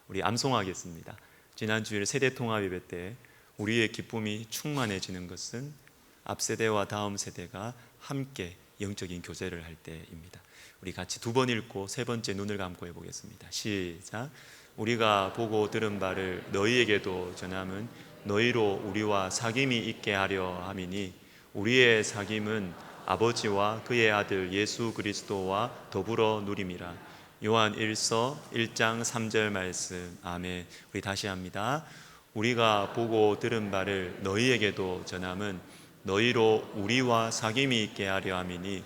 우리 암송하겠습니다. 지난 주일 세대통합 예배 때 우리의 기쁨이 충만해지는 것은 앞세대와 다음 세대가 함께 영적인 교제를 할 때입니다. 우리 같이 두 번 읽고 세 번째 눈을 감고 해보겠습니다. 시작. 우리가 보고 들은 바를 너희에게도 전함은 너희로 우리와 사귐이 있게 하려 함이니 우리의 사귐은 아버지와 그의 아들 예수 그리스도와 더불어 누림이라. 요한 1서 1장 3절 말씀. 아멘. 우리 다시 합니다. 우리가 보고 들은 바를 너희에게도 전함은 너희로 우리와 사귐이 있게 하려 함이니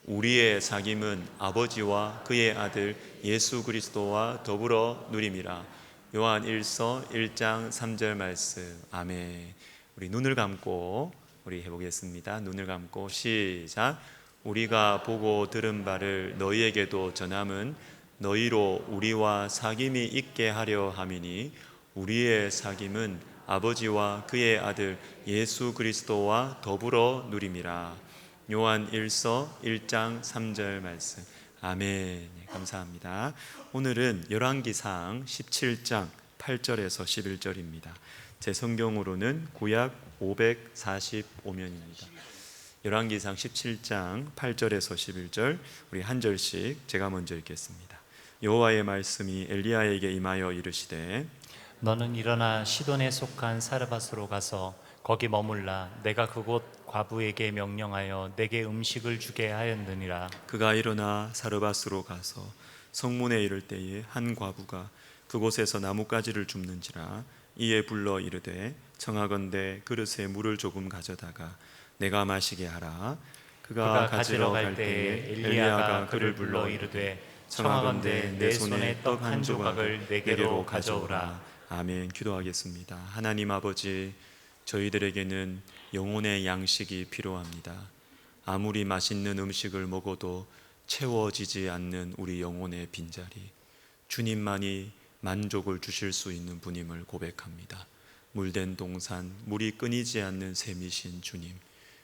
우리의 사귐은 아버지와 그의 아들 예수 그리스도와 더불어 누림이라. 요한 1서 1장 3절 말씀. 아멘. 우리 눈을 감고 우리 해보겠습니다. 눈을 감고 시작. 우리가 보고 들은 바를 너희에게도 전함은 너희로 우리와 사귐이 있게 하려 함이니 우리의 사귐은 아버지와 그의 아들 예수 그리스도와 더불어 누림이라. 요한 1서 1장 3절 말씀. 아멘. 감사합니다. 오늘은 열왕기상 17장 8절에서 11절입니다. 제 성경으로는 구약 545면입니다. 열왕기상 17장 8절에서 11절 우리 한 절씩 제가 먼저 읽겠습니다. 여호와의 말씀이 엘리야에게 임하여 이르시되 너는 일어나 시돈에 속한 사르밧으로 가서 거기 머물라. 내가 그곳 과부에게 명령하여 내게 음식을 주게 하였느니라. 그가 일어나 사르밧으로 가서 성문에 이를 때에 한 과부가 그곳에서 나뭇가지를 줍는지라. 이에 불러 이르되 청하건대 그릇에 물을 조금 가져다가 내가 마시게 하라. 그가 가지러 갈 때에 엘리야가 그를 불러 이르되 청하건대 내 손에 떡 한 조각을 내게로 가져오라. 아멘. 기도하겠습니다. 하나님 아버지, 저희들에게는 영혼의 양식이 필요합니다. 아무리 맛있는 음식을 먹어도 채워지지 않는 우리 영혼의 빈자리, 주님만이 만족을 주실 수 있는 분임을 고백합니다. 물된 동산, 물이 끊이지 않는 샘이신 주님,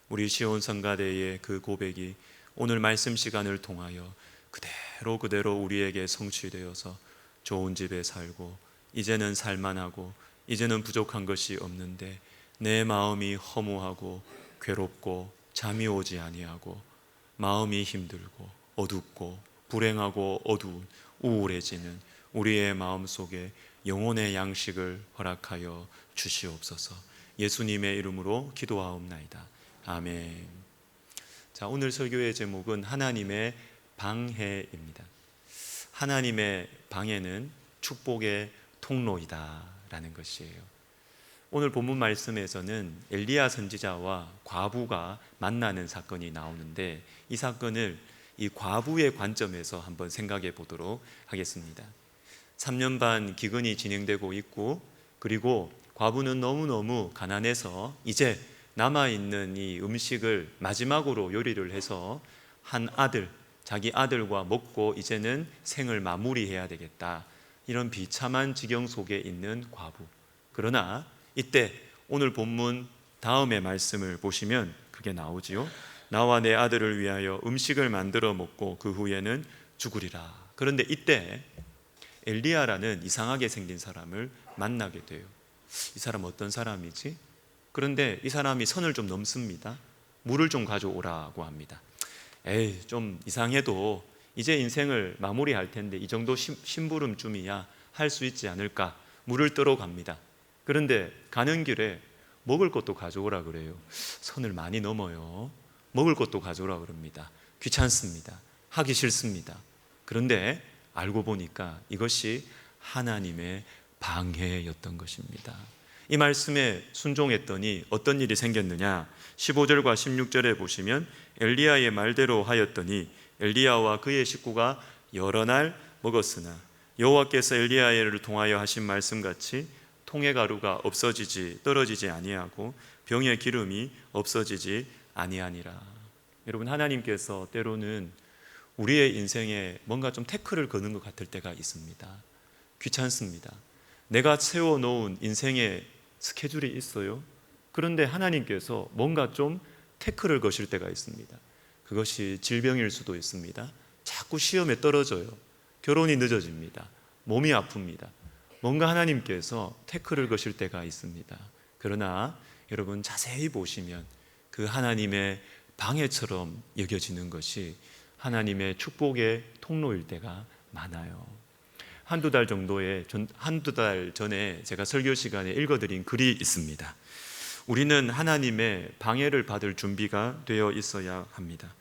우리 시온 성가대의 그 고백이 오늘 말씀 시간을 통하여 그대로 우리에게 성취되어서 좋은 집에 살고 이제는 살만하고 이제는 부족한 것이 없는데 내 마음이 허무하고 괴롭고 잠이 오지 아니하고 마음이 힘들고 어둡고 불행하고 어두운 우울해지는 우리의 마음 속에 영혼의 양식을 허락하여 주시옵소서. 예수님의 이름으로 기도하옵나이다. 아멘. 자, 오늘 설교의 제목은 하나님의 방해입니다. 하나님의 방해는 축복의 통로이다 라는 것이에요. 오늘 본문 말씀에서는 엘리야 선지자와 과부가 만나는 사건이 나오는데 이 사건을 이 과부의 관점에서 한번 생각해 보도록 하겠습니다. 3년 반 기근이 진행되고 있고, 그리고 과부는 너무너무 가난해서 이제 남아있는 이 음식을 마지막으로 요리를 해서 한 아들, 자기 아들과 먹고 이제는 생을 마무리해야 되겠다, 이런 비참한 지경 속에 있는 과부. 그러나 이때 오늘 본문 다음의 말씀을 보시면 그게 나오지요. 나와 내 아들을 위하여 음식을 만들어 먹고 그 후에는 죽으리라. 그런데 이때 엘리야라는 이상하게 생긴 사람을 만나게 돼요. 이 사람 어떤 사람이지? 그런데 이 사람이 선을 좀 넘습니다. 물을 좀 가져오라고 합니다. 에이, 좀 이상해도 이제 인생을 마무리할 텐데 이 정도 심부름쯤이야 할 수 있지 않을까? 물을 뜨러 갑니다. 그런데 가는 길에 먹을 것도 가져오라 그래요. 선을 많이 넘어요. 먹을 것도 가져오라 그럽니다. 귀찮습니다. 하기 싫습니다. 그런데 알고 보니까 이것이 하나님의 방해였던 것입니다. 이 말씀에 순종했더니 어떤 일이 생겼느냐? 15절과 16절에 보시면 엘리야의 말대로 하였더니 엘리야와 그의 식구가 여러 날 먹었으나 여호와께서 엘리야를 통하여 하신 말씀같이 통의 가루가 없어지지 떨어지지 아니하고 병의 기름이 없어지지 아니하니라. 여러분, 하나님께서 때로는 우리의 인생에 뭔가 좀 태클을 거는 것 같을 때가 있습니다. 귀찮습니다. 내가 세워놓은 인생의 스케줄이 있어요. 그런데 하나님께서 뭔가 좀 태클을 거실 때가 있습니다. 그것이 질병일 수도 있습니다. 자꾸 시험에 떨어져요. 결혼이 늦어집니다. 몸이 아픕니다. 뭔가 하나님께서 태클을 거실 때가 있습니다. 그러나 여러분 자세히 보시면 그 하나님의 방해처럼 여겨지는 것이 하나님의 축복의 통로일 때가 많아요. 한두 달 전에 제가 설교 시간에 읽어드린 글이 있습니다. 우리는 하나님의 방해를 받을 준비가 되어 있어야 합니다.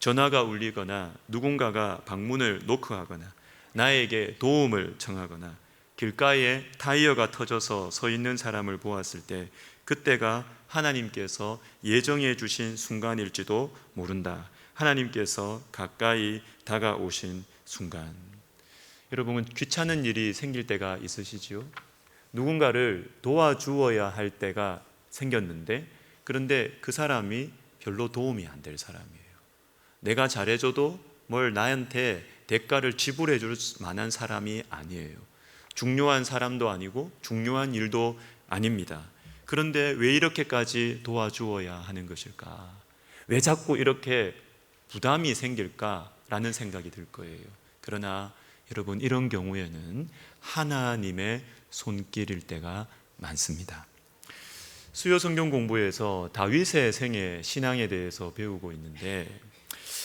전화가 울리거나 누군가가 방문을 노크하거나 나에게 도움을 청하거나 길가에 타이어가 터져서 서 있는 사람을 보았을 때 그때가 하나님께서 예정해 주신 순간일지도 모른다. 하나님께서 가까이 다가오신 순간. 여러분, 귀찮은 일이 생길 때가 있으시지요? 누군가를 도와주어야 할 때가 생겼는데, 그런데 그 사람이 별로 도움이 안 될 사람이에요. 내가 잘해줘도 뭘 나한테 대가를 지불해 줄 만한 사람이 아니에요. 중요한 사람도 아니고 중요한 일도 아닙니다. 그런데 왜 이렇게까지 도와주어야 하는 것일까? 왜 자꾸 이렇게 부담이 생길까라는 생각이 들 거예요. 그러나 여러분, 이런 경우에는 하나님의 손길일 때가 많습니다. 수요 성경 공부에서 다윗의 생애 신앙에 대해서 배우고 있는데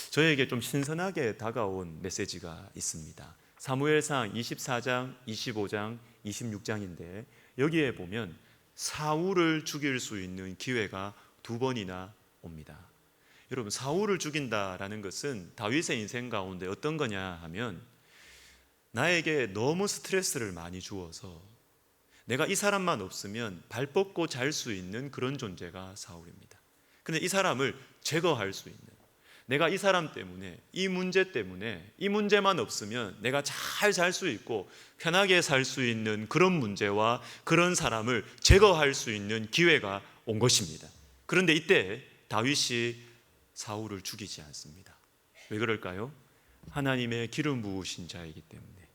저에게 좀 신선하게 다가온 메시지가 있습니다. 사무엘상 24장, 25장, 26장인데 여기에 보면 사울을 죽일 수 있는 기회가 2번이나 옵니다. 여러분, 사울을 죽인다라는 것은 다윗의 인생 가운데 어떤 거냐 하면 나에게 너무 스트레스를 많이 주어서 내가 이 사람만 없으면 발 뻗고 잘 수 있는 그런 존재가 사울입니다. 근데 이 사람을 제거할 수 있는, 내가 이 사람 때문에, 이 문제 때문에, 이 문제만 없으면 내가 잘 살 수 있고 편하게 살 수 있는 그런 문제와 그런 사람을 제거할 수 있는 기회가 온 것입니다. 그런데 이때 다윗이 사울을 죽이지 않습니다. 왜 그럴까요? 하나님의 기름 부으신 자이기 때문에,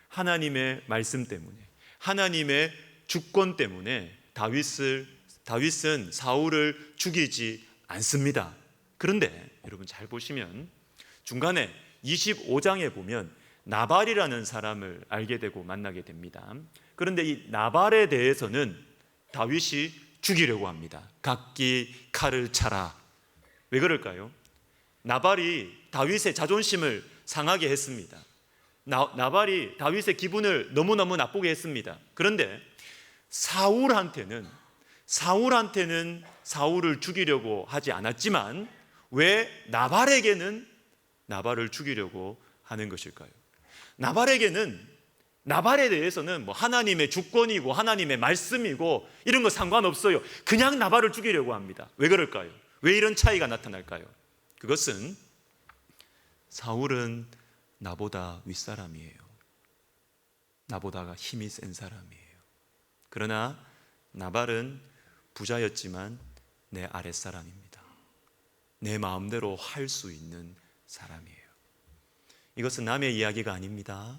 하나님의 말씀 때문에, 하나님의 주권 때문에 다윗은 사울을 죽이지 않습니다. 그런데 여러분 잘 보시면 중간에 25장에 보면 나발이라는 사람을 알게 되고 만나게 됩니다. 그런데 이 나발에 대해서는 다윗이 죽이려고 합니다. 각기 칼을 차라. 왜 그럴까요? 나발이 다윗의 자존심을 상하게 했습니다. 나발이 다윗의 기분을 너무너무 나쁘게 했습니다. 그런데 사울한테는 사울을 죽이려고 하지 않았지만 왜 나발에게는 나발을 죽이려고 하는 것일까요? 나발에 대해서는 뭐 하나님의 주권이고 하나님의 말씀이고 이런 거 상관없어요. 그냥 나발을 죽이려고 합니다. 왜 그럴까요? 왜 이런 차이가 나타날까요? 그것은 사울은 나보다 윗사람이에요. 나보다가 힘이 센 사람이에요. 그러나 나발은 부자였지만 내 아랫사람입니다. 내 마음대로 할 수 있는 사람이에요. 이것은 남의 이야기가 아닙니다.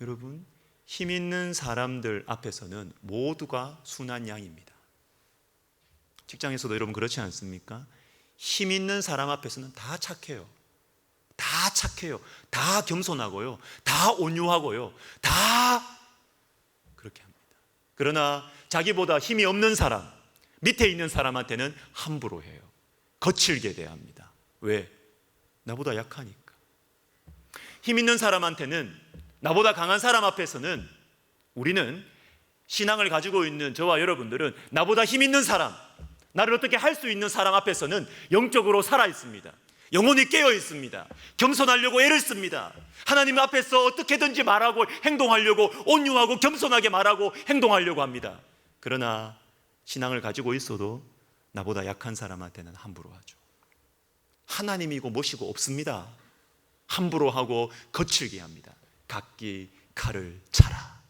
여러분, 힘 있는 사람들 앞에서는 모두가 순한 양입니다. 직장에서도 여러분 그렇지 않습니까? 힘 있는 사람 앞에서는 다 착해요. 다 겸손하고요. 다 온유하고요. 다 그렇게 합니다. 그러나 자기보다 힘이 없는 사람, 밑에 있는 사람한테는 함부로 해요. 거칠게 대합니다. 왜? 나보다 약하니까. 힘 있는 사람한테는, 나보다 강한 사람 앞에서는 우리는, 신앙을 가지고 있는 저와 여러분들은 나보다 힘 있는 사람, 나를 어떻게 할 수 있는 사람 앞에서는 영적으로 살아 있습니다. 영혼이 깨어 있습니다. 겸손하려고 애를 씁니다. 하나님 앞에서 어떻게든지 말하고 행동하려고, 온유하고 겸손하게 말하고 행동하려고 합니다. 그러나 신앙을 가지고 있어도 나보다 약한 사람한테는 함부로 하죠. 하나님이고 뭐시고 없습니다. 함부로 하고 거칠게 합니다. 각기 칼을 차라.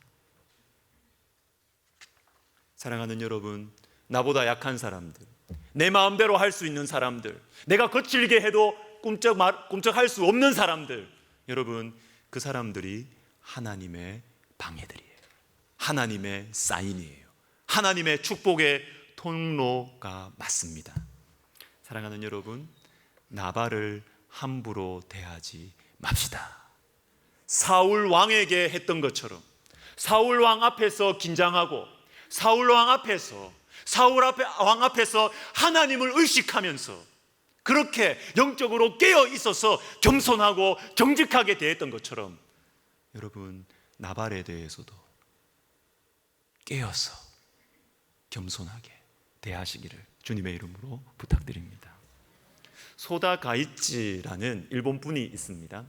사랑하는 여러분, 나보다 약한 사람들, 내 마음대로 할 수 있는 사람들, 내가 거칠게 해도 꿈쩍할 수 없는 사람들, 여러분, 그 사람들이 하나님의 방해들이에요. 하나님의 사인이에요. 하나님의 축복의 통로가 맞습니다. 사랑하는 여러분, 나발을 함부로 대하지 맙시다. 사울 왕에게 했던 것처럼, 사울 왕 앞에서 긴장하고 사울 왕 앞에서 하나님을 의식하면서 그렇게 영적으로 깨어 있어서 겸손하고 정직하게 대했던 것처럼 여러분 나발에 대해서도 깨어서 겸손하게 대하시기를 주님의 이름으로 부탁드립니다. 소다 가이치라는 일본 분이 있습니다.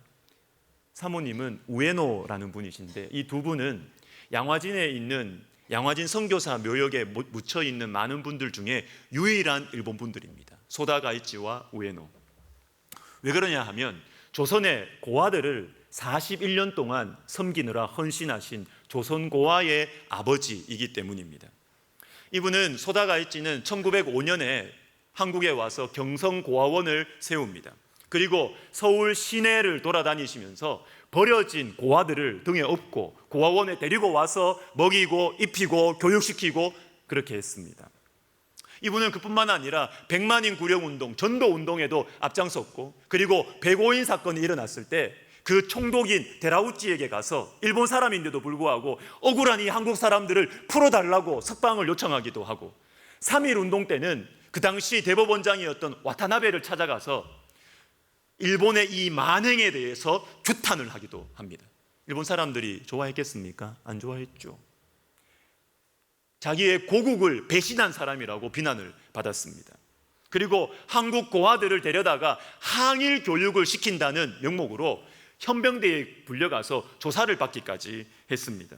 사모님은 우에노라는 분이신데 이 두 분은 양화진에 있는 양화진 선교사 묘역에 묻혀 있는 많은 분들 중에 유일한 일본 분들입니다. 소다 가이치와 우에노. 왜 그러냐 하면 조선의 고아들을 41년 동안 섬기느라 헌신하신 조선 고아의 아버지이기 때문입니다. 이분은 소다 가이치는 1905년에 한국에 와서 경성고아원을 세웁니다. 그리고 서울 시내를 돌아다니시면서 버려진 고아들을 등에 업고 고아원에 데리고 와서 먹이고 입히고 교육시키고 그렇게 했습니다. 이분은 그뿐만 아니라 백만인 구령운동, 전도운동에도 앞장섰고 그리고 백오인 사건이 일어났을 때 그 총독인 데라우치에게 가서 일본 사람인데도 불구하고 억울한 이 한국 사람들을 풀어달라고 석방을 요청하기도 하고 3.1 운동 때는 그 당시 대법원장이었던 와타나베를 찾아가서 일본의 이 만행에 대해서 규탄을 하기도 합니다. 일본 사람들이 좋아했겠습니까? 안 좋아했죠. 자기의 고국을 배신한 사람이라고 비난을 받았습니다. 그리고 한국 고아들을 데려다가 항일 교육을 시킨다는 명목으로 현병대에 불려가서 조사를 받기까지 했습니다.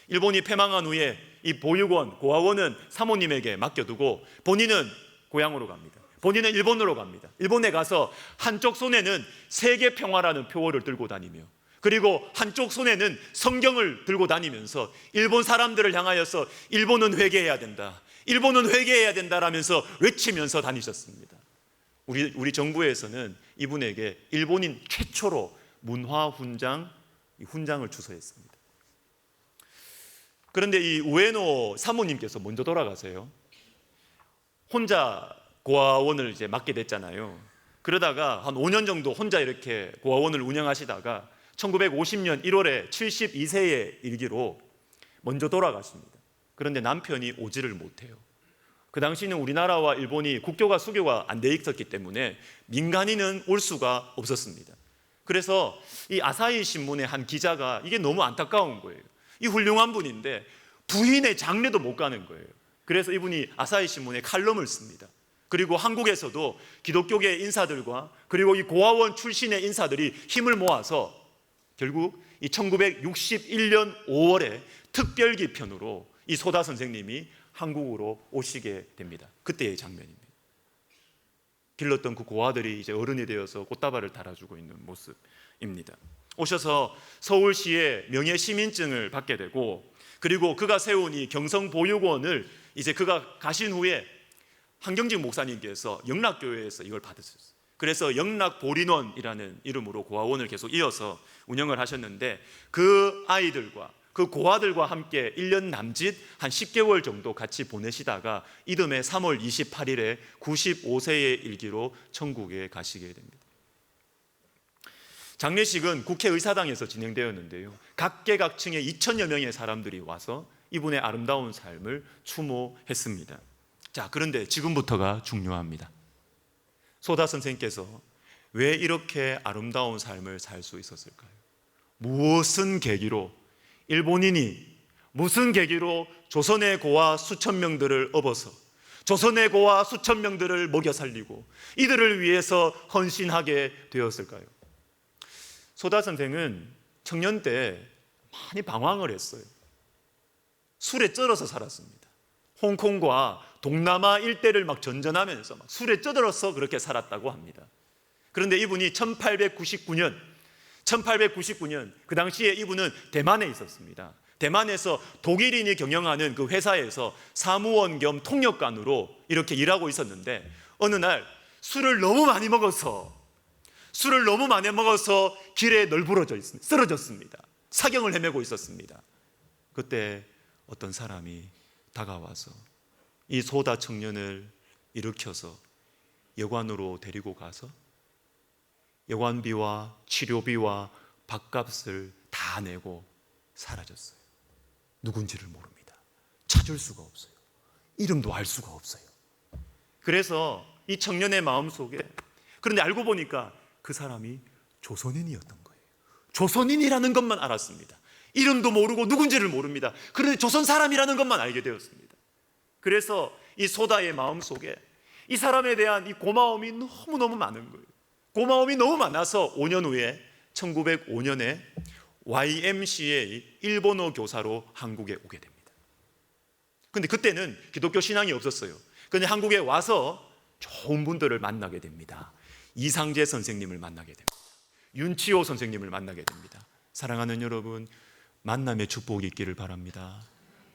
일본이 패망한 후에 이 보육원, 고아원은 사모님에게 맡겨두고 본인은 고향으로 갑니다. 본인은 일본으로 갑니다. 일본에 가서 한쪽 손에는 세계 평화라는 표어를 들고 다니며 그리고 한쪽 손에는 성경을 들고 다니면서 일본 사람들을 향하여서 일본은 회개해야 된다, 일본은 회개해야 된다라면서 외치면서 다니셨습니다. 우리 정부에서는 이분에게 일본인 최초로 문화훈장을 주소했습니다. 그런데 이 우에노 사모님께서 먼저 돌아가세요. 혼자 고아원을 이제 맡게 됐잖아요. 그러다가 한 5년 정도 혼자 이렇게 고아원을 운영하시다가 1950년 1월에 72세에 일기로 먼저 돌아가십니다. 그런데 남편이 오지를 못해요. 그 당시는 우리나라와 일본이 국교가 수교가 안 돼 있었기 때문에 민간인은 올 수가 없었습니다. 그래서 이 아사히 신문의 한 기자가 이게 너무 안타까운 거예요. 이 훌륭한 분인데 부인의 장례도 못 가는 거예요. 그래서 이분이 아사히 신문에 칼럼을 씁니다. 그리고 한국에서도 기독교계 인사들과 그리고 이 고아원 출신의 인사들이 힘을 모아서 결국 이 1961년 5월에 특별기편으로 이 소다 선생님이 한국으로 오시게 됩니다. 그때의 장면입니다. 길렀던 그 고아들이 이제 어른이 되어서 꽃다발을 달아주고 있는 모습입니다. 오셔서 서울시의 명예시민증을 받게 되고 그리고 그가 세운 이 경성보육원을 이제 그가 가신 후에 한경직 목사님께서 영락교회에서 이걸 받으셨어요. 그래서 영락보린원이라는 이름으로 고아원을 계속 이어서 운영을 하셨는데 그 아이들과 그 고아들과 함께 1년 남짓 한 10개월 정도 같이 보내시다가 이듬해 3월 28일에 95세의 일기로 천국에 가시게 됩니다. 장례식은 국회의사당에서 진행되었는데요. 각계각층의 2천여 명의 사람들이 와서 이분의 아름다운 삶을 추모했습니다. 자, 그런데 지금부터가 중요합니다. 소다 선생님께서 왜 이렇게 아름다운 삶을 살 수 있었을까요? 무슨 계기로 일본인이 무슨 계기로 조선의 고아 수천 명들을 업어서 조선의 고아 수천 명들을 먹여 살리고 이들을 위해서 헌신하게 되었을까요? 소다 선생은 청년 때 많이 방황을 했어요. 술에 쩔어서 살았습니다. 홍콩과 동남아 일대를 막 전전하면서 막 술에 쩔어서 그렇게 살았다고 합니다. 그런데 이분이 1899년 그 당시에 이분은 대만에 있었습니다. 대만에서 독일인이 경영하는 그 회사에서 사무원 겸 통역관으로 이렇게 일하고 있었는데 어느 날 술을 너무 많이 먹어서 길에 널브러져 있습니다. 쓰러졌습니다. 사경을 헤매고 있었습니다. 그때 어떤 사람이 다가와서 이 소다 청년을 일으켜서 여관으로 데리고 가서 여관비와 치료비와 밥값을 다 내고 사라졌어요. 누군지를 모릅니다. 찾을 수가 없어요. 이름도 알 수가 없어요. 그래서 이 청년의 마음속에, 그런데 알고 보니까 그 사람이 조선인이었던 거예요. 조선인이라는 것만 알았습니다. 이름도 모르고 누군지를 모릅니다. 그런데 조선 사람이라는 것만 알게 되었습니다. 그래서 이 소다의 마음속에 이 사람에 대한 이 고마움이 너무너무 많은 거예요. 고마움이 너무 많아서 5년 후에 1905년에 YMCA 일본어 교사로 한국에 오게 됩니다. 근데 그때는 기독교 신앙이 없었어요. 그런데 한국에 와서 좋은 분들을 만나게 됩니다. 이상재 선생님을 만나게 됩니다. 윤치호 선생님을 만나게 됩니다. 사랑하는 여러분, 만남의 축복이 있기를 바랍니다.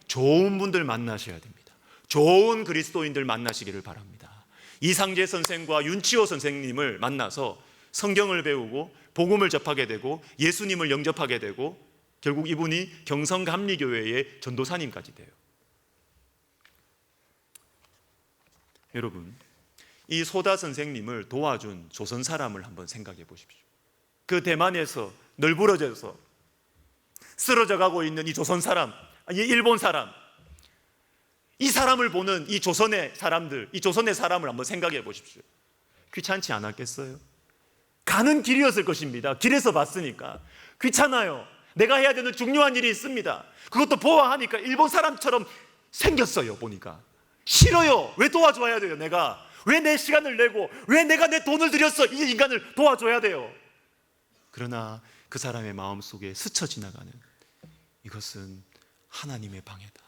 좋은 분들 만나셔야 됩니다. 좋은 그리스도인들 만나시기를 바랍니다. 이상재 선생과 윤치호 선생님을 만나서 성경을 배우고 복음을 접하게 되고 예수님을 영접하게 되고 결국 이분이 경성감리교회의 전도사님까지 돼요. 여러분, 이 소다 선생님을 도와준 조선 사람을 한번 생각해 보십시오. 그 대만에서 널브러져서 쓰러져 가고 있는 이 조선 사람, 이 일본 사람, 이 사람을 보는 이 조선의 사람들, 이 조선의 사람을 한번 생각해 보십시오. 귀찮지 않았겠어요? 가는 길이었을 것입니다. 길에서 봤으니까 귀찮아요. 내가 해야 되는 중요한 일이 있습니다. 그것도 보아하니까 일본 사람처럼 생겼어요. 보니까 싫어요. 왜 도와줘야 돼요? 내가 왜 내 시간을 내고 왜 내가 내 돈을 들였어? 이 인간을 도와줘야 돼요. 그러나 그 사람의 마음속에 스쳐 지나가는 이것은 하나님의 방해다.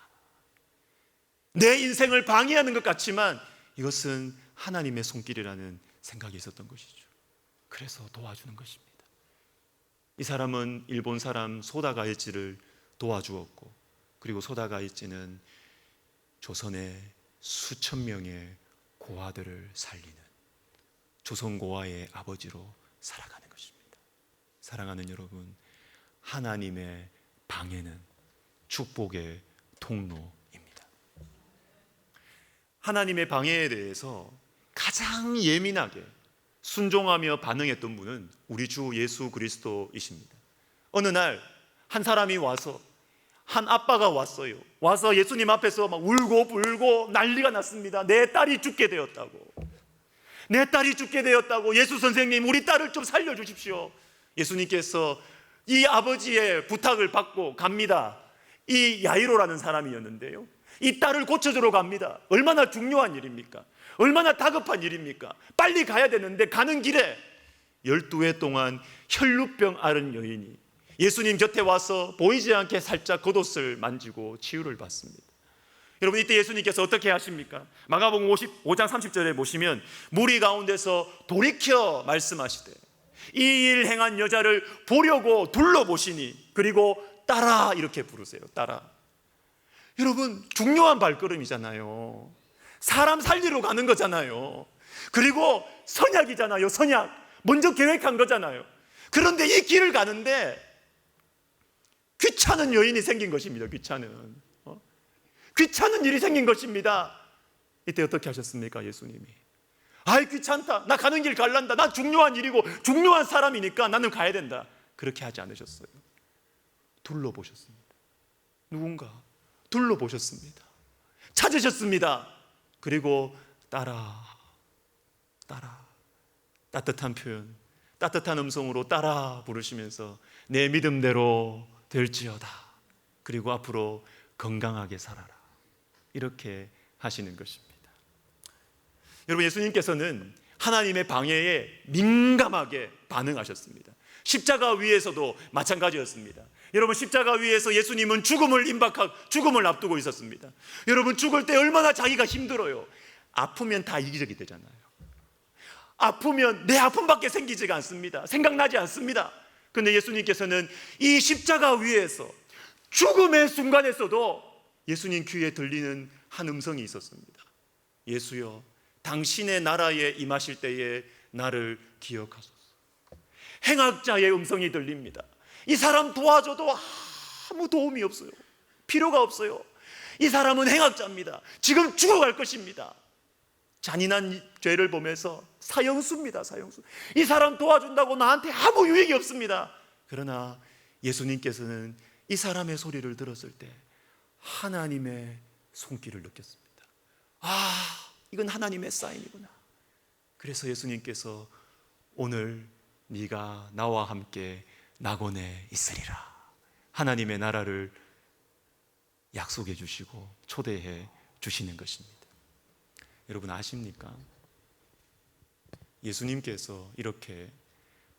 내 인생을 방해하는 것 같지만 이것은 하나님의 손길이라는 생각이 있었던 것이죠. 그래서 도와주는 것입니다. 이 사람은 일본 사람 소다가이치를 도와주었고, 그리고 소다가이치는 조선의 수천 명의 고아들을 살리는 조선 고아의 아버지로 살아가는 것입니다. 사랑하는 여러분, 하나님의 방해는 축복의 통로입니다. 하나님의 방해에 대해서 가장 예민하게 순종하며 반응했던 분은 우리 주 예수 그리스도이십니다. 어느 날 한 사람이 와서, 한 아빠가 왔어요. 와서 예수님 앞에서 막 울고 불고 난리가 났습니다. 내 딸이 죽게 되었다고. 내 딸이 죽게 되었다고. 예수 선생님, 우리 딸을 좀 살려주십시오. 예수님께서 이 아버지의 부탁을 받고 갑니다. 이 야이로라는 사람이었는데요, 이 딸을 고쳐주러 갑니다. 얼마나 중요한 일입니까? 얼마나 다급한 일입니까? 빨리 가야 되는데 가는 길에 12회 동안 혈루병 앓은 여인이 예수님 곁에 와서 보이지 않게 살짝 겉옷을 만지고 치유를 받습니다. 여러분, 이때 예수님께서 어떻게 하십니까? 마가복음 55장 30절에 보시면 무리 가운데서 돌이켜 말씀하시되 이 일 행한 여자를 보려고 둘러보시니 그리고 따라 이렇게 부르세요. 따라. 여러분, 중요한 발걸음이잖아요. 사람 살리러 가는 거잖아요. 그리고 선약이잖아요. 선약. 먼저 계획한 거잖아요. 그런데 이 길을 가는데 귀찮은 여인이 생긴 것입니다. 귀찮은 일이 생긴 것입니다. 이때 어떻게 하셨습니까? 예수님이 아이 귀찮다, 나 가는 길 갈란다, 나 중요한 일이고 중요한 사람이니까 나는 가야 된다, 그렇게 하지 않으셨어요. 둘러보셨습니다. 누군가 둘러보셨습니다. 찾으셨습니다. 그리고 따라. 따뜻한 표현, 따뜻한 음성으로 따라 부르시면서 내 믿음대로 될지어다. 그리고 앞으로 건강하게 살아라. 이렇게 하시는 것입니다. 여러분, 예수님께서는 하나님의 방해에 민감하게 반응하셨습니다. 십자가 위에서도 마찬가지였습니다. 여러분, 십자가 위에서 예수님은 죽음을 앞두고 있었습니다. 여러분, 죽을 때 얼마나 자기가 힘들어요. 아프면 다 이기적이 되잖아요. 아프면 내 아픔밖에 생기지가 않습니다. 생각나지 않습니다. 그런데 예수님께서는 이 십자가 위에서 죽음의 순간에서도 예수님 귀에 들리는 한 음성이 있었습니다. 예수여, 당신의 나라에 임하실 때에 나를 기억하소서. 행악자의 음성이 들립니다. 이 사람 도와줘도 아무 도움이 없어요. 필요가 없어요. 이 사람은 행악자입니다. 지금 죽어갈 것입니다. 잔인한 죄를 보면서 사형수입니다. 사형수. 이 사람 도와준다고 나한테 아무 유익이 없습니다. 그러나 예수님께서는 이 사람의 소리를 들었을 때 하나님의 손길을 느꼈습니다. 이건 하나님의 사인이구나. 그래서 예수님께서 오늘 네가 나와 함께 낙원에 있으리라, 하나님의 나라를 약속해 주시고 초대해 주시는 것입니다. 여러분 아십니까? 예수님께서 이렇게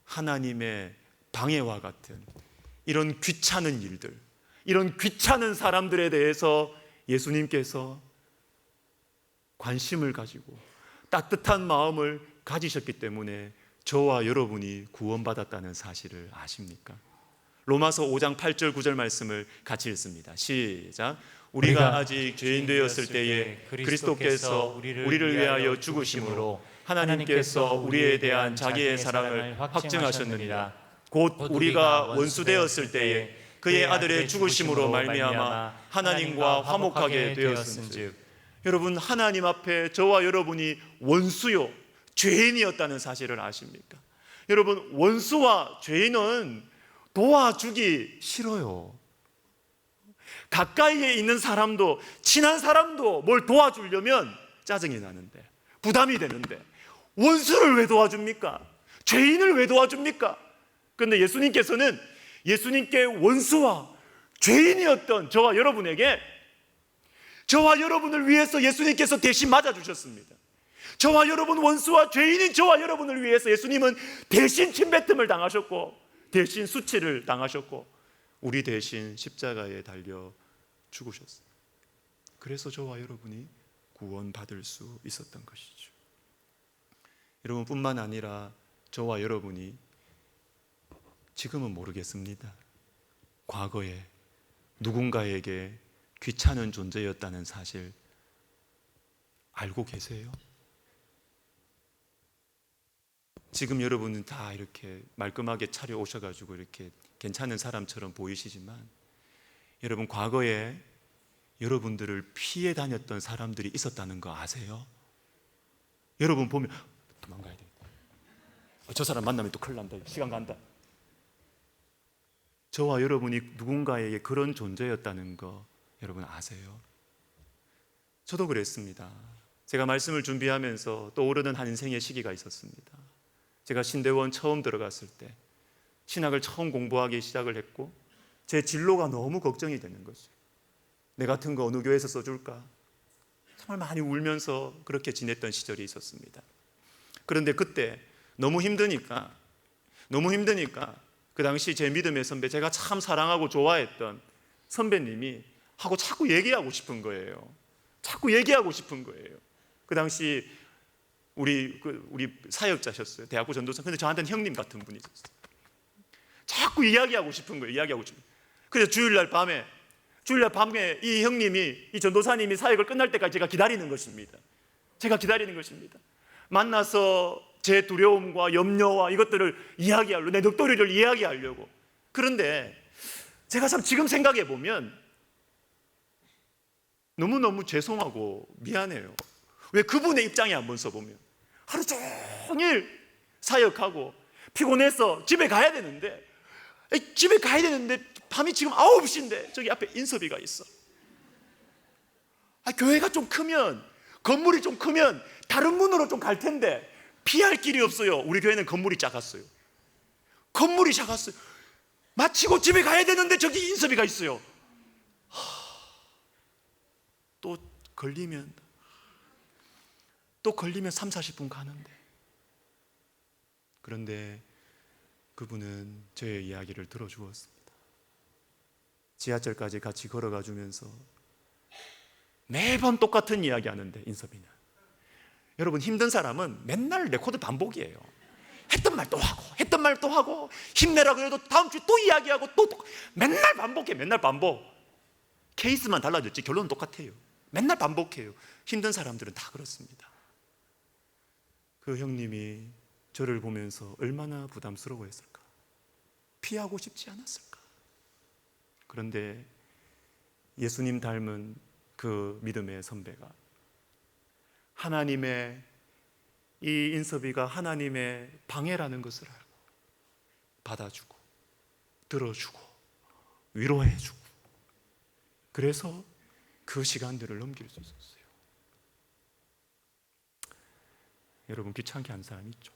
하나님의 방해와 같은 이런 귀찮은 일들, 이런 귀찮은 사람들에 대해서 예수님께서 관심을 가지고 따뜻한 마음을 가지셨기 때문에 저와 여러분이 구원받았다는 사실을 아십니까? 로마서 5장 8절 9절 말씀을 같이 읽습니다. 시작. 우리가 아직 죄인 되었을 때에 그리스도께서 우리를 위하여 죽으심으로 하나님께서 우리에 대한 자기의 사랑을 확증하셨느니라. 곧 우리가 원수 되었을 때에 그의 아들의 죽으심으로 말미암아 하나님과 화목하게 되었은즉. 여러분, 하나님 앞에 저와 여러분이 원수요 죄인이었다는 사실을 아십니까? 여러분, 원수와 죄인은 도와주기 싫어요. 가까이에 있는 사람도, 친한 사람도 뭘 도와주려면 짜증이 나는데, 부담이 되는데, 원수를 왜 도와줍니까? 죄인을 왜 도와줍니까? 그런데 예수님께서는 예수님께 원수와 죄인이었던 저와 여러분에게, 저와 여러분을 위해서 예수님께서 대신 맞아주셨습니다. 저와 여러분, 원수와 죄인인 저와 여러분을 위해서 예수님은 대신 침뱉음을 당하셨고, 대신 수치를 당하셨고, 우리 대신 십자가에 달려 죽으셨어요. 그래서 저와 여러분이 구원받을 수 있었던 것이죠. 여러분뿐만 아니라 저와 여러분이 지금은 모르겠습니다. 과거에 누군가에게 귀찮은 존재였다는 사실 알고 계세요? 지금 여러분은 다 이렇게 말끔하게 차려오셔가지고 이렇게 괜찮은 사람처럼 보이시지만, 여러분 과거에 여러분들을 피해 다녔던 사람들이 있었다는 거 아세요? 여러분 보면 도망가야 돼. 저 사람 만나면 또 큰일 난다. 시간 간다. 저와 여러분이 누군가에게 그런 존재였다는 거 여러분 아세요? 저도 그랬습니다. 제가 말씀을 준비하면서 떠오르는 한 인생의 시기가 있었습니다. 제가 신대원 처음 들어갔을 때, 신학을 처음 공부하기 시작을 했고, 제 진로가 너무 걱정이 되는 거죠. 내 같은 거 어느 교회에서 써줄까? 정말 많이 울면서 그렇게 지냈던 시절이 있었습니다. 그런데 그때 너무 힘드니까 그 당시 제 믿음의 선배, 제가 참 사랑하고 좋아했던 선배님이 하고 자꾸 얘기하고 싶은 거예요. 그 당시 우리 사역자셨어요. 대학부 전도사. 근데 저한테는 형님 같은 분이셨어요. 자꾸 이야기하고 싶은 거예요. 그래서 주일날 밤에 이 형님이, 이 전도사님이 사역을 끝날 때까지 제가 기다리는 것입니다. 만나서 제 두려움과 염려와 이것들을 이야기하려고, 내 넋도리를 이야기하려고. 그런데 제가 참 지금 생각해 보면 너무너무 죄송하고 미안해요. 왜 그분의 입장에 한번 써보면 하루 종일 사역하고 피곤해서 집에 가야 되는데 밤이 지금 9시인데 저기 앞에 인섭이가 있어. 교회가 좀 크면, 건물이 좀 크면 다른 문으로 좀 갈 텐데 피할 길이 없어요. 우리 교회는 건물이 작았어요. 마치고 집에 가야 되는데 저기 인섭이가 있어요. 또 걸리면 3, 40분 가는데. 그런데 그분은 저의 이야기를 들어주었습니다. 지하철까지 같이 걸어가 주면서 매번 똑같은 이야기 하는데, 인섭이는, 여러분 힘든 사람은 맨날 레코드 반복이에요. 했던 말 또 하고 힘내라고 해도 다음 주에 또 이야기하고 또 맨날 반복. 케이스만 달라졌지 결론은 똑같아요. 맨날 반복해요. 힘든 사람들은 다 그렇습니다. 그 형님이 저를 보면서 얼마나 부담스러워했을까, 피하고 싶지 않았을까. 그런데 예수님 닮은 그 믿음의 선배가, 하나님의, 이 인섭이가 하나님의 방해라는 것을 알고 받아주고 들어주고 위로해주고, 그래서 그 시간들을 넘길 수 있었어요. 여러분, 귀찮게 한 사람 있죠?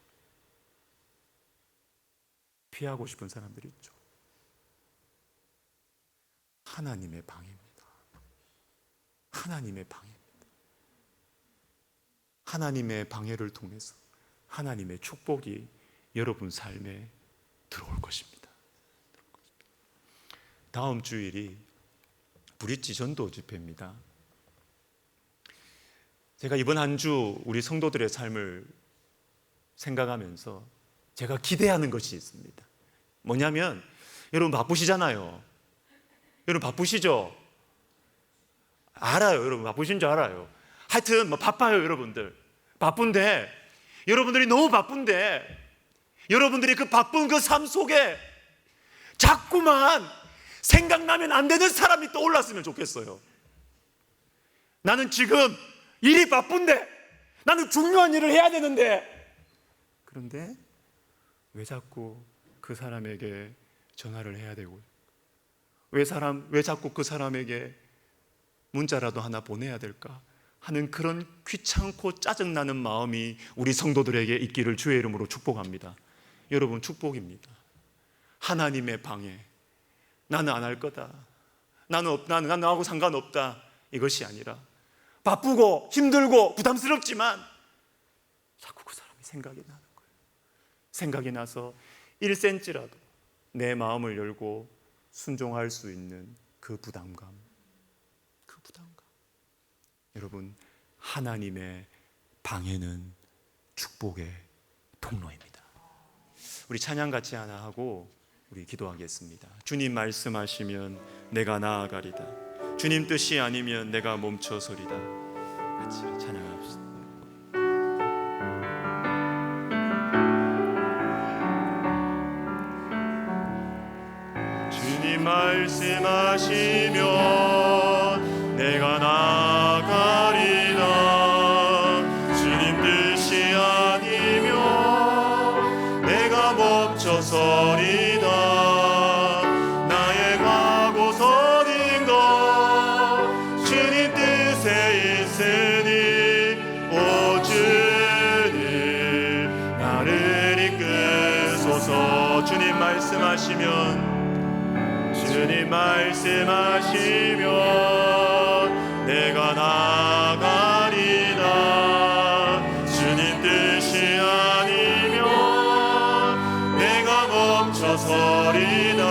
피하고 싶은 사람들이 있죠? 하나님의 방해입니다. 하나님의 방해입니다. 하나님의 방해를 통해서 하나님의 축복이 여러분 삶에 들어올 것입니다. 다음 주일이 브릿지 전도 집회입니다. 제가 이번 한 주 우리 성도들의 삶을 생각하면서 제가 기대하는 것이 있습니다. 뭐냐면, 여러분 바쁘시잖아요. 여러분 바쁘시죠? 알아요. 여러분 바쁘신 줄 알아요. 하여튼 바빠요. 여러분들 바쁜데, 여러분들이 너무 바쁜데, 여러분들이 그 바쁜 그 삶 속에 자꾸만 생각나면 안 되는 사람이 떠올랐으면 좋겠어요. 나는 지금 일이 바쁜데, 나는 중요한 일을 해야 되는데, 그런데 왜 자꾸 그 사람에게 전화를 해야 되고, 왜 자꾸 그 사람에게 문자라도 하나 보내야 될까 하는 그런 귀찮고 짜증나는 마음이 우리 성도들에게 있기를 주의 이름으로 축복합니다. 여러분, 축복입니다. 하나님의 방해, 나는 안 할 거다, 나는 나하고 상관없다, 이것이 아니라 바쁘고 힘들고 부담스럽지만 자꾸 그 사람이 생각이 나는 거예요. 생각이 나서 1cm라도 내 마음을 열고 순종할 수 있는 그 부담감. 여러분, 하나님의 방해는 축복의 통로입니다. 우리 찬양 같이 하나 하고 우리 기도하겠습니다. 주님 말씀하시면 내가 나아가리다. 주님 뜻이 아니면 내가 멈춰서리다. 같이 찬양합시다. 주님 말씀하시면 내가 나아가리다. 주님 뜻이 아니면 내가 멈춰서리다. 나의 가고서는 것 주님 뜻에 있으니, 오 주님 나를 이끄소서. 주님 말씀하시면 내가 나아가리다. 주님 뜻이 아니면 내가 멈춰서리다.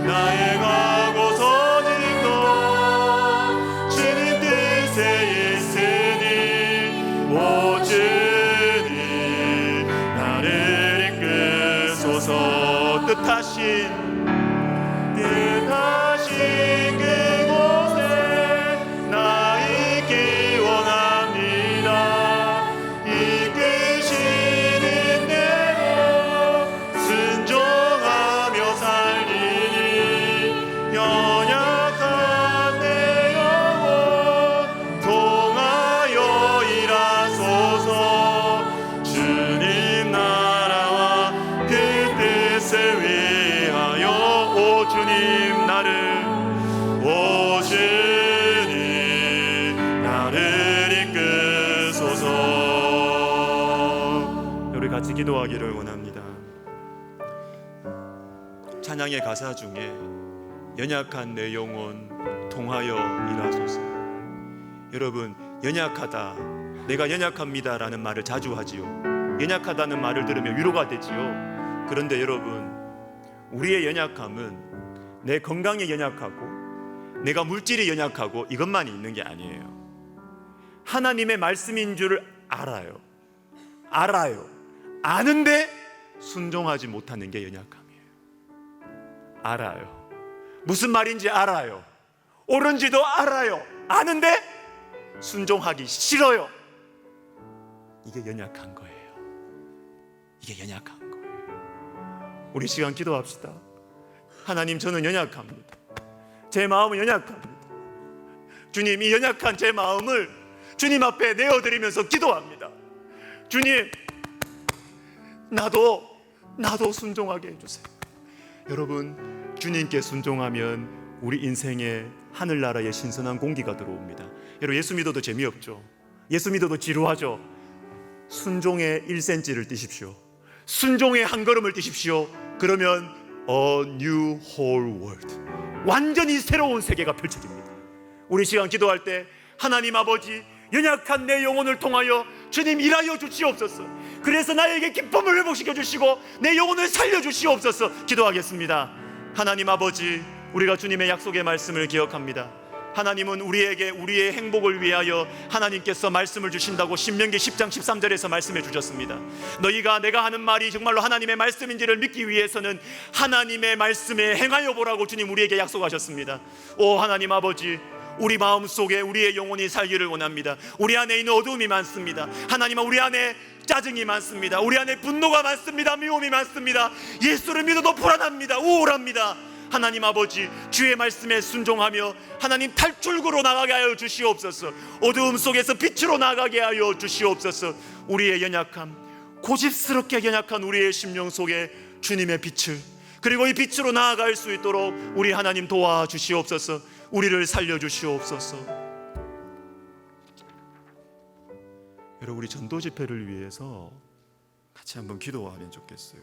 나의 가고서는 것 주님 뜻에 있으니, 오 주님 나를 이끄소서. 뜻하신 그곳에 나 있기 원합니다. 이끄시는 대로 순종하며 살리니, 연약한 내 영혼 통하여 일하소서. 주님 나라와 그 뜻을 위하여, 오 주님 나를 이끄소서. 우리 같이 기도하기를 원합니다. 찬양의 가사 중에 연약한 내 영혼 통하여 일하소서. 여러분, 연약하다, 내가 연약합니다 라는 말을 자주 하지요. 연약하다는 말을 들으면 위로가 되지요. 그런데 여러분, 우리의 연약함은 내 건강에 연약하고 내가 물질이 연약하고 이것만 있는 게 아니에요. 하나님의 말씀인 줄 알아요. 아는데 순종하지 못하는 게 연약함이에요. 알아요. 무슨 말인지 알아요. 옳은지도 알아요. 아는데 순종하기 싫어요. 이게 연약한 거예요. 이게 연약한 거예요. 우리 시간 기도합시다. 하나님, 저는 연약합니다. 제 마음은 연약합니다. 주님, 이 연약한 제 마음을 주님 앞에 내어드리면서 기도합니다. 주님, 나도 순종하게 해주세요. 여러분, 주님께 순종하면 우리 인생에 하늘나라의 신선한 공기가 들어옵니다. 여러분, 예수 믿어도 재미없죠. 예수 믿어도 지루하죠. 순종의 1cm를 뛰십시오. 순종의 한 걸음을 뛰십시오. 그러면 A new whole world, 완전히 새로운 세계가 펼쳐집니다. 우리 시간 기도할 때 하나님 아버지, 연약한 내 영혼을 통하여 주님 일하여 주시옵소서. 그래서 나에게 기쁨을 회복시켜 주시고 내 영혼을 살려 주시옵소서. 기도하겠습니다. 하나님 아버지, 우리가 주님의 약속의 말씀을 기억합니다. 하나님은 우리에게 우리의 행복을 위하여 하나님께서 말씀을 주신다고 신명기 10장 13절에서 말씀해 주셨습니다. 너희가 내가 하는 말이 정말로 하나님의 말씀인지를 믿기 위해서는 하나님의 말씀에 행하여 보라고 주님 우리에게 약속하셨습니다. 오 하나님 아버지, 우리 마음속에 우리의 영혼이 살기를 원합니다. 우리 안에 있는 어두움이 많습니다. 하나님아, 우리 안에 짜증이 많습니다. 우리 안에 분노가 많습니다. 미움이 많습니다. 예수를 믿어도 불안합니다. 우울합니다. 하나님 아버지, 주의 말씀에 순종하며 하나님 탈출구로 나가게 하여 주시옵소서. 어두움 속에서 빛으로 나가게 하여 주시옵소서. 우리의 연약함, 고집스럽게 연약한 우리의 심령 속에 주님의 빛을, 그리고 이 빛으로 나아갈 수 있도록 우리 하나님 도와주시옵소서. 우리를 살려주시옵소서. 여러분, 우리 전도 집회를 위해서 같이 한번 기도하면 좋겠어요.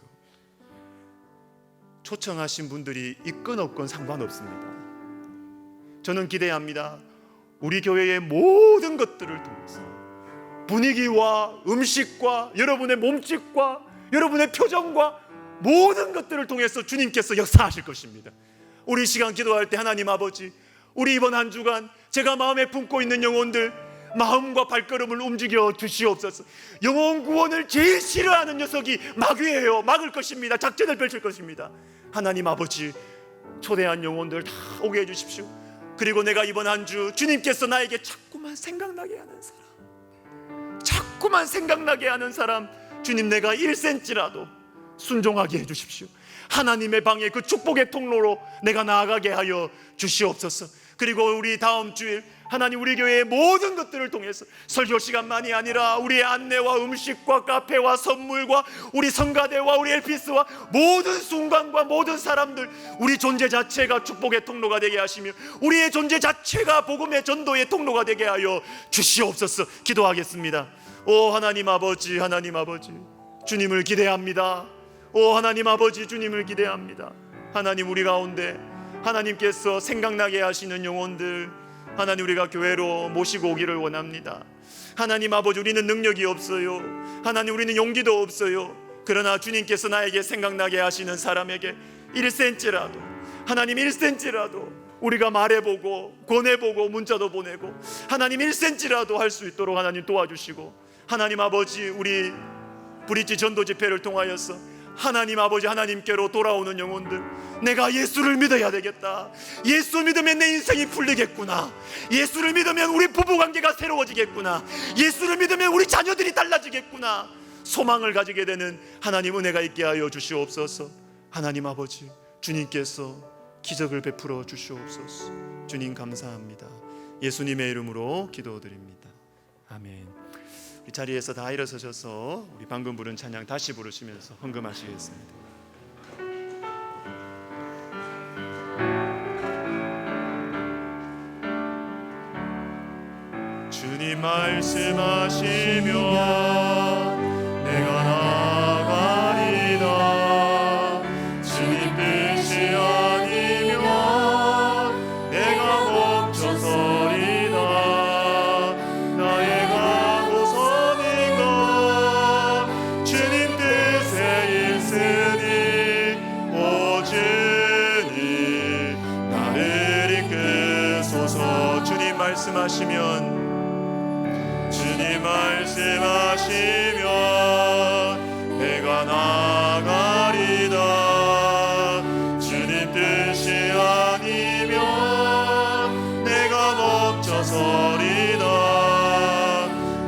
초청하신 분들이 있건 없건 상관없습니다. 저는 기대합니다. 우리 교회의 모든 것들을 통해서 분위기와 음식과 여러분의 몸짓과 여러분의 표정과 모든 것들을 통해서 주님께서 역사하실 것입니다. 우리 시간 기도할 때 하나님 아버지, 우리 이번 한 주간 제가 마음에 품고 있는 영혼들 마음과 발걸음을 움직여 주시옵소서. 영혼 구원을 제일 싫어하는 녀석이 마귀예요. 막을 것입니다. 작전을 펼칠 것입니다. 하나님 아버지, 초대한 영혼들 다 오게 해주십시오. 그리고 내가 이번 한 주 주님께서 나에게 자꾸만 생각나게 하는 사람, 자꾸만 생각나게 하는 사람, 주님 내가 1cm라도 순종하게 해주십시오. 하나님의 방에 그 축복의 통로로 내가 나아가게 하여 주시옵소서. 그리고 우리 다음 주일 하나님, 우리 교회의 모든 것들을 통해서 설교 시간만이 아니라 우리의 안내와 음식과 카페와 선물과 우리 성가대와 우리 엘피스와 모든 순간과 모든 사람들, 우리 존재 자체가 축복의 통로가 되게 하시며 우리의 존재 자체가 복음의 전도의 통로가 되게 하여 주시옵소서. 기도하겠습니다. 오 하나님 아버지, 하나님 아버지, 주님을 기대합니다. 오 하나님 아버지, 주님을 기대합니다. 하나님, 우리 가운데 하나님께서 생각나게 하시는 영혼들 하나님, 우리가 교회로 모시고 오기를 원합니다. 하나님 아버지, 우리는 능력이 없어요. 하나님, 우리는 용기도 없어요. 그러나 주님께서 나에게 생각나게 하시는 사람에게 1cm라도, 하나님 1cm라도 우리가 말해보고 권해보고 문자도 보내고 하나님 1cm라도 할 수 있도록 하나님 도와주시고, 하나님 아버지, 우리 브릿지 전도 집회를 통하여서 하나님 아버지, 하나님께로 돌아오는 영혼들, 내가 예수를 믿어야 되겠다. 예수 믿으면 내 인생이 풀리겠구나. 예수를 믿으면 우리 부부관계가 새로워지겠구나. 예수를 믿으면 우리 자녀들이 달라지겠구나. 소망을 가지게 되는 하나님 은혜가 있게 하여 주시옵소서. 하나님 아버지, 주님께서 기적을 베풀어 주시옵소서. 주님 감사합니다. 예수님의 이름으로 기도드립니다. 아멘. 이 자리에서 다 일어서셔서 우리 방금 부른 찬양 다시 부르시면서 헌금하시겠습니다. 주님 말씀하시면 내가 나가리다. 주님 뜻이 아니면 내가 멈춰서리다. 나의 가고선인가 주님 뜻에 있으니 오 주님 나를 이끄소서. 주님 말씀하시면, 주님 말씀하시면 내가 나가리다. 주님 뜻이 아니면 내가 멈춰서리다.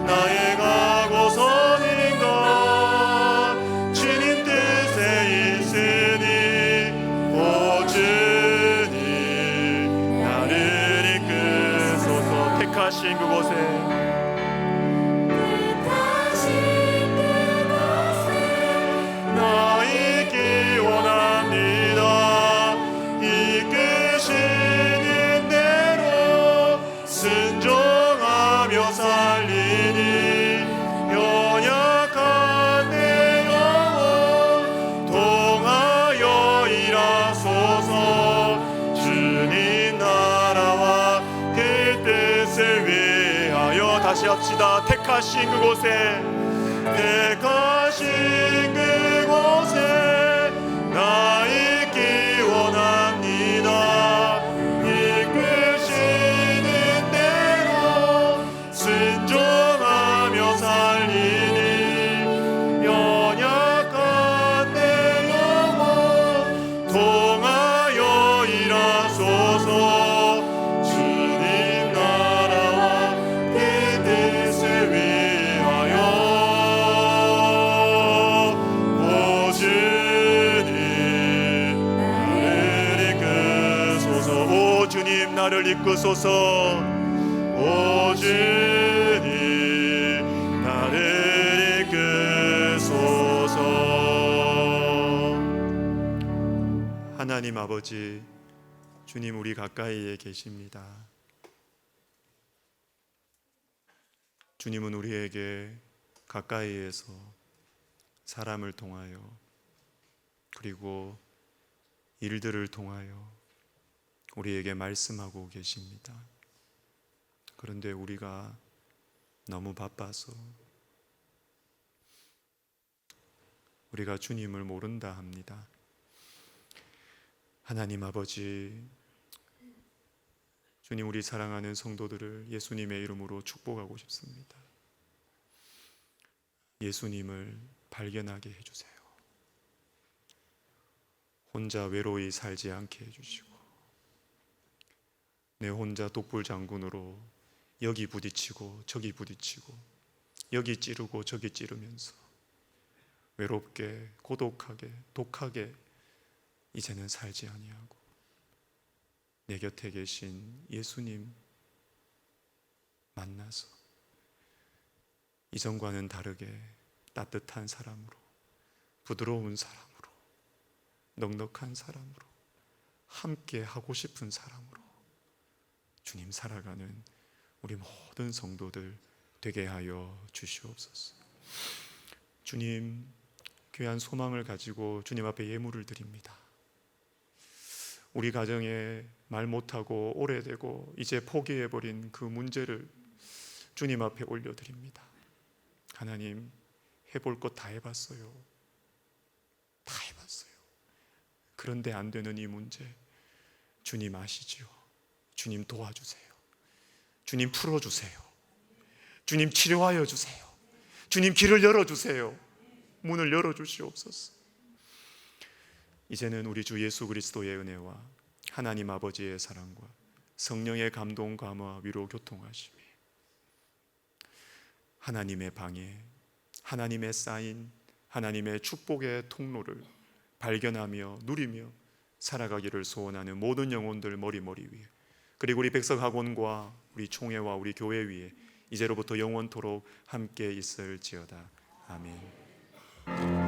나의 가고선인가 주님 뜻에 있으니 오 주님 나를 이끄소서. 택하신 그곳에 이끄시는 내 다시 합시다. 택하신 그곳에, 택하신 그곳에 나 있기 원합니다. 이끄시는 대로 순종하며 살리니 연약한 내 영혼 통하여 일하소서. 주님 나라와 그 뜻을 위하여. 오 주님 나를 이끄소서. 오 주님 나를 이끄소서. 하나님 아버지, 주님 우리 가까이에 계십니다. 주님은 우리에게 가까이에서 사람을 통하여 그리고 일들을 통하여 우리에게 말씀하고 계십니다. 그런데 우리가 너무 바빠서 우리가 주님을 모른다 합니다. 하나님 아버지, 주님 우리 사랑하는 성도들을 예수님의 이름으로 축복하고 싶습니다. 예수님을 발견하게 해주세요. 혼자 외로이 살지 않게 해주시고, 내 혼자 독불장군으로 여기 부딪히고 저기 부딪히고 여기 찌르고 저기 찌르면서 외롭게 고독하게 독하게 이제는 살지 아니하고 내 곁에 계신 예수님 만나서 이전과는 다르게 따뜻한 사람으로, 부드러운 사람으로, 넉넉한 사람으로, 함께 하고 싶은 사람으로 주님 살아가는 우리 모든 성도들 되게 하여 주시옵소서. 주님, 귀한 소망을 가지고 주님 앞에 예물을 드립니다. 우리 가정에 말 못하고 오래되고 이제 포기해버린 그 문제를 주님 앞에 올려드립니다. 하나님, 해볼 것 다 해봤어요. 다 해봤어요. 그런데 안 되는 이 문제 주님 아시지요. 주님 도와주세요. 주님 풀어주세요. 주님 치료하여 주세요. 주님 길을 열어주세요. 문을 열어주시옵소서. 이제는 우리 주 예수 그리스도의 은혜와 하나님 아버지의 사랑과 성령의 감동, 감화, 위로, 교통하심이 하나님의 방에 하나님의 쌓인 하나님의 축복의 통로를 발견하며 누리며 살아가기를 소원하는 모든 영혼들 머리 위에, 그리고 우리 백석학원과 우리 총회와 우리 교회 위에 이제로부터 영원토록 함께 있을지어다. 아멘.